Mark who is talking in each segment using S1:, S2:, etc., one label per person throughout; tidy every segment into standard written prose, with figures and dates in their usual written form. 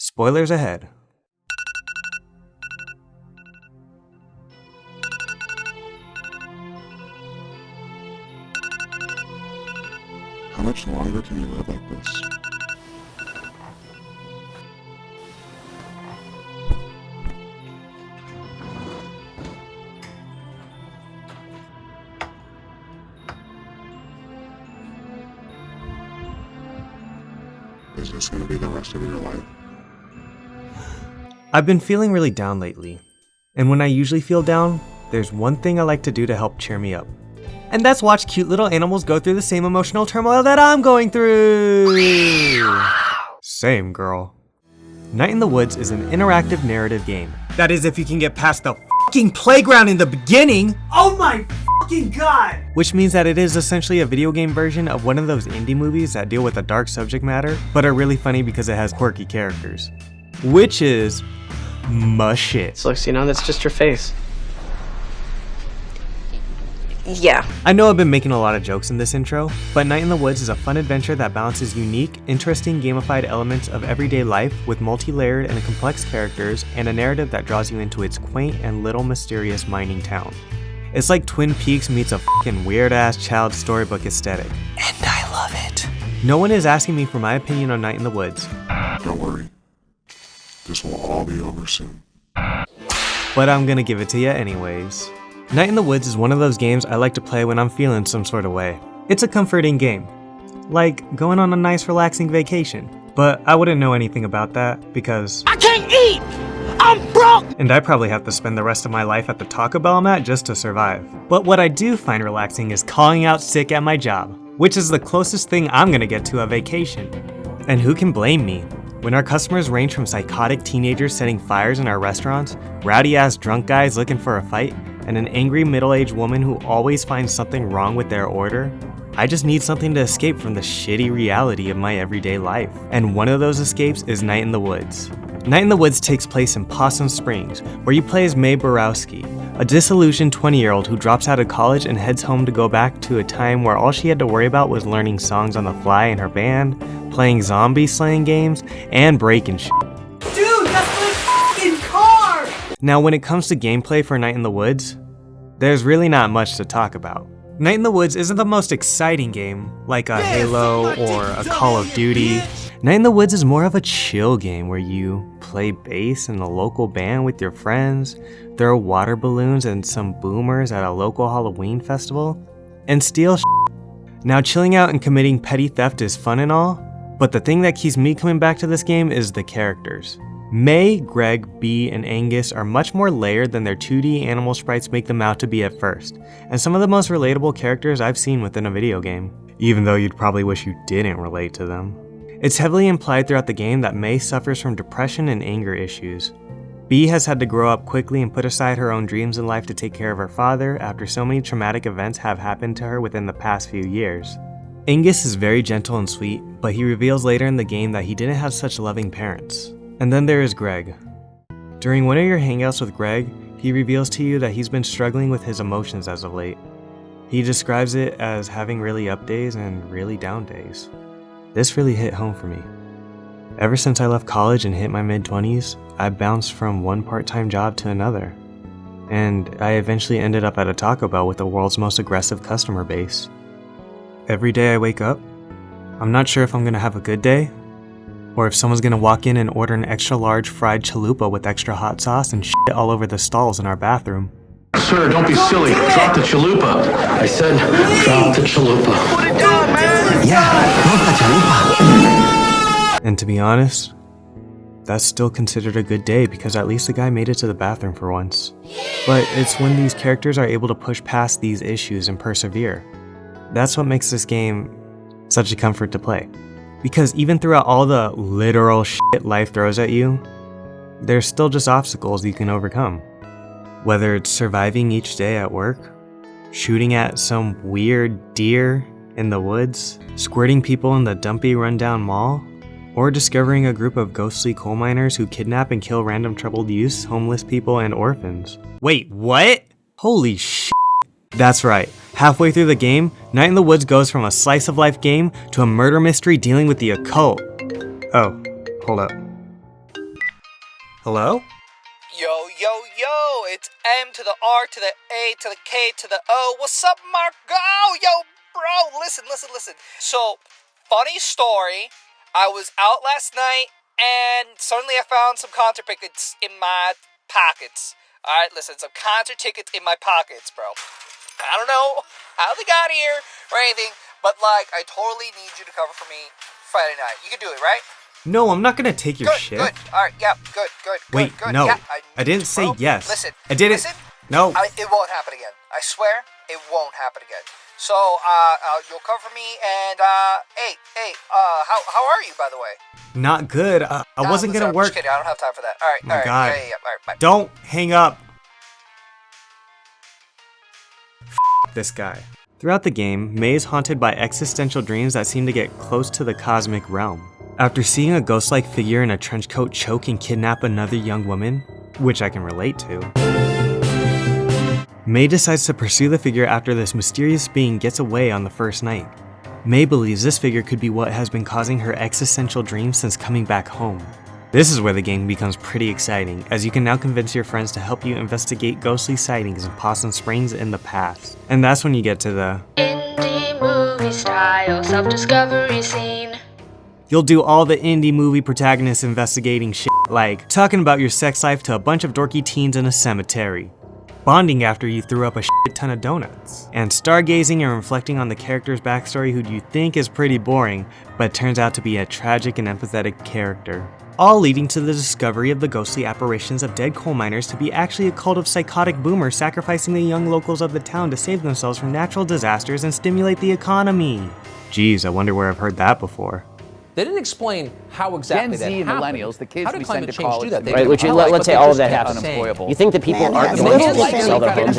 S1: Spoilers ahead.
S2: How much longer can you live like this? Is this going to be the rest of your life?
S1: I've been feeling really down lately, and when I usually feel down, there's one thing I like to do to help cheer me up. And that's watch cute little animals go through the same emotional turmoil that I'm going through! Same, girl. Night in the Woods is an interactive narrative game. That is, if you can get past the fucking playground in the beginning! Oh my fucking god! Which means that it is essentially a video game version of one of those indie movies that deal with a dark subject matter, but are really funny because it has quirky characters. Which is my shit.
S3: So, that's just your face.
S4: Yeah.
S1: I know I've been making a lot of jokes in this intro, but Night in the Woods is a fun adventure that balances unique, interesting gamified elements of everyday life with multi-layered and complex characters and a narrative that draws you into its quaint and little mysterious mining town. It's like Twin Peaks meets a fucking weird-ass child storybook aesthetic. And I love it. No one is asking me for my opinion on Night in the Woods.
S2: Don't worry. This will all be over soon.
S1: But I'm gonna give it to you anyways. Night in the Woods is one of those games I like to play when I'm feeling some sort of way. It's a comforting game. Like going on a nice relaxing vacation. But I wouldn't know anything about that because
S5: I can't eat! I'm broke!
S1: And I probably have to spend the rest of my life at the Taco Bell I'm at just to survive. But what I do find relaxing is calling out sick at my job, which is the closest thing I'm gonna get to a vacation. And who can blame me? When our customers range from psychotic teenagers setting fires in our restaurants, rowdy-ass drunk guys looking for a fight, and an angry middle-aged woman who always finds something wrong with their order, I just need something to escape from the shitty reality of my everyday life. And one of those escapes is Night in the Woods. Night in the Woods takes place in Possum Springs, where you play as Mae Borowski, a disillusioned 20-year-old who drops out of college and heads home to go back to a time where all she had to worry about was learning songs on the fly in her band, playing zombie slaying games, and breaking shit.
S5: Dude, that's my fucking car!
S1: Now, when it comes to gameplay for Night in the Woods, there's really not much to talk about. Night in the Woods isn't the most exciting game, like a Halo or a Call of Duty. Night in the Woods is more of a chill game where you play bass in a local band with your friends, throw water balloons and some boomers at a local Halloween festival, and steal shit. Now, chilling out and committing petty theft is fun and all, but the thing that keeps me coming back to this game is the characters. May, Greg, Bee, and Angus are much more layered than their 2D animal sprites make them out to be at first, and some of the most relatable characters I've seen within a video game, even though you'd probably wish you didn't relate to them. It's heavily implied throughout the game that May suffers from depression and anger issues. Bee has had to grow up quickly and put aside her own dreams in life to take care of her father after so many traumatic events have happened to her within the past few years. Angus is very gentle and sweet, but he reveals later in the game that he didn't have such loving parents. And then there is Greg. During one of your hangouts with Greg, he reveals to you that he's been struggling with his emotions as of late. He describes it as having really up days and really down days. This really hit home for me. Ever since I left college and hit my mid-20s, I bounced from one part-time job to another. And I eventually ended up at a Taco Bell with the world's most aggressive customer base. Every day I wake up, I'm not sure if I'm gonna have a good day, or if someone's gonna walk in and order an extra large fried chalupa with extra hot sauce and shit all over the stalls in our bathroom.
S6: Sir, don't be silly. Drop the chalupa. I said, drop the chalupa.
S5: Put it down, man!
S6: Yeah, drop the chalupa.
S1: And to be honest, that's still considered a good day because at least the guy made it to the bathroom for once. But it's when these characters are able to push past these issues and persevere. That's what makes this game such a comfort to play. Because even throughout all the literal shit life throws at you, there's still just obstacles you can overcome. Whether it's surviving each day at work, shooting at some weird deer in the woods, squirting people in the dumpy rundown mall, or discovering a group of ghostly coal miners who kidnap and kill random troubled youths, homeless people, and orphans. Wait, what? Holy shit. That's right. Halfway through the game, Night in the Woods goes from a slice of life game to a murder mystery dealing with the occult. Oh, hold up. Hello?
S3: Yo, yo, yo, it's M to the R to the A to the K to the O. What's up, Marco? Yo, bro, listen. So, funny story, I was out last night, and suddenly I found some concert tickets in my pockets. Alright, listen, some concert tickets in my pockets, bro. I don't know how they got here or anything, but, like, I totally need you to cover for me Friday night. You can do it, right?
S1: No, I'm not gonna take your
S3: Good,
S1: shit.
S3: good. Alright, yeah, good.
S1: Wait,
S3: good.
S1: no.
S3: Yeah,
S1: I didn't say
S3: bro,
S1: yes.
S3: Listen.
S1: I didn't.
S3: Listen.
S1: No.
S3: It won't happen again. I swear, it won't happen again. So, you'll cover for me, and, hey, how are you, by the way?
S1: Not good. I wasn't
S3: listen,
S1: gonna
S3: I'm
S1: work.
S3: just kidding. I don't have time for that. Alright,
S1: My God.
S3: Yeah, alright, bye.
S1: Don't hang up. This guy. Throughout the game, May is haunted by existential dreams that seem to get close to the cosmic realm. After seeing a ghost-like figure in a trench coat choke and kidnap another young woman, which I can relate to, May decides to pursue the figure after this mysterious being gets away on the first night. May believes this figure could be what has been causing her existential dreams since coming back home. This is where the game becomes pretty exciting, as you can now convince your friends to help you investigate ghostly sightings in Possum Springs in the past. And that's when you get to the
S4: indie movie style self-discovery scene.
S1: You'll do all the indie movie protagonists investigating shit, like talking about your sex life to a bunch of dorky teens in a cemetery, bonding after you threw up a shit ton of donuts, and stargazing and reflecting on the character's backstory who you think is pretty boring, but turns out to be a tragic and empathetic character. All leading to the discovery of the ghostly apparitions of dead coal miners to be actually a cult of psychotic boomers sacrificing the young locals of the town to save themselves from natural disasters and stimulate the economy. Geez, I wonder where I've heard that before.
S7: They didn't explain how exactly
S8: Gen Z
S7: that
S8: and
S7: happened.
S8: millennials, the kids
S7: how did
S8: we
S7: climate
S8: send to
S7: change
S8: college,
S7: do that? They
S8: right,
S7: didn't
S8: which
S7: realize,
S8: let's
S7: but
S8: say
S7: they
S8: all of
S7: just
S8: that
S7: kept
S8: happens.
S7: unemployable.
S8: You think that people aren't
S7: it's
S8: going to
S7: like
S8: sell their homes?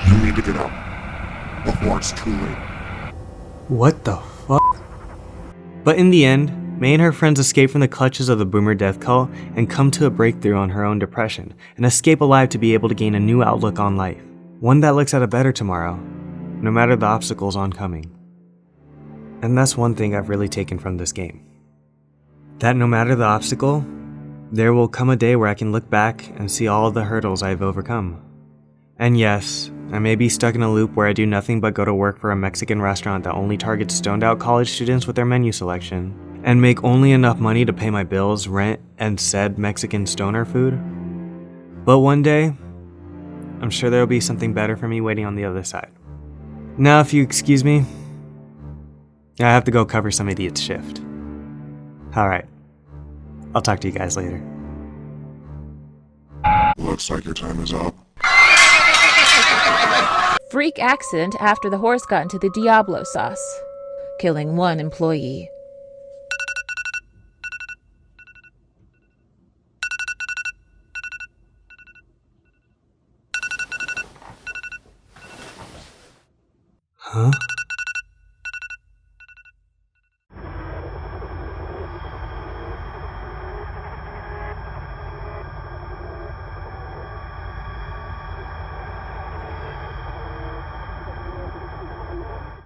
S2: You need to get out before it's too late.
S1: What the fuck? But in the end, May and her friends escape from the clutches of the boomer death cult and come to a breakthrough on her own depression, and escape alive to be able to gain a new outlook on life. One that looks at a better tomorrow, no matter the obstacles oncoming. And that's one thing I've really taken from this game. That no matter the obstacle, there will come a day where I can look back and see all of the hurdles I've overcome. And yes, I may be stuck in a loop where I do nothing but go to work for a Mexican restaurant that only targets stoned out college students with their menu selection, and make only enough money to pay my bills, rent, and said Mexican stoner food. But one day, I'm sure there will be something better for me waiting on the other side. Now, if you excuse me, I have to go cover some idiot's shift. Alright, I'll talk to you guys later.
S2: Looks like your time is up.
S9: Freak accident after the horse got into the Diablo sauce, killing one employee.
S1: Huh?